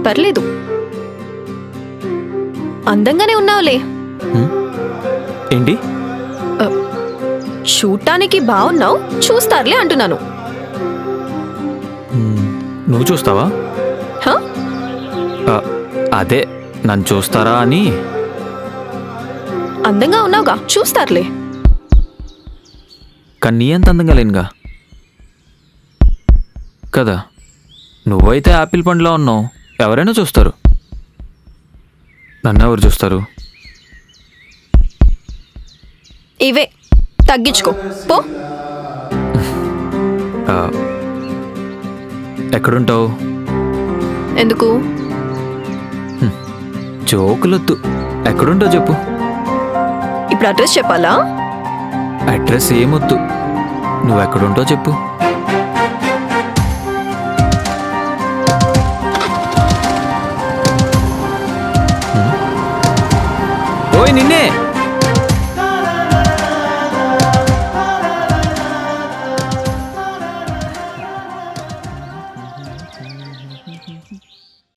పర్లేదు, అందంగానే ఉన్నావులే. ఏంటి? చూడటానికి బాగున్నావు, చూస్తారులే అంటున్నాను. నువ్వు చూస్తావా? హ? అదే నన్ను చూస్తారా అని. అందంగా ఉన్నావుగా, చూస్తారులే. కానీ నీ అంత అందంగా లేనుగా కదా. నువ్వైతే యాపిల్ పండులా ఉన్నావు, ఎవరైనా చూస్తారు. నన్ను ఎవరు చూస్తారు? ఇవే తగ్గించుకో పో. ఎక్కడుంటావు? ఎందుకు? జోకులొద్దు, ఎక్కడుంటావు చెప్పు. ఇప్పుడు అడ్రస్ చెప్పాలా? అడ్రస్ ఏమొద్దు, నువ్వు ఎక్కడుంటావు చెప్పు. ఓయ్ నిన్నే.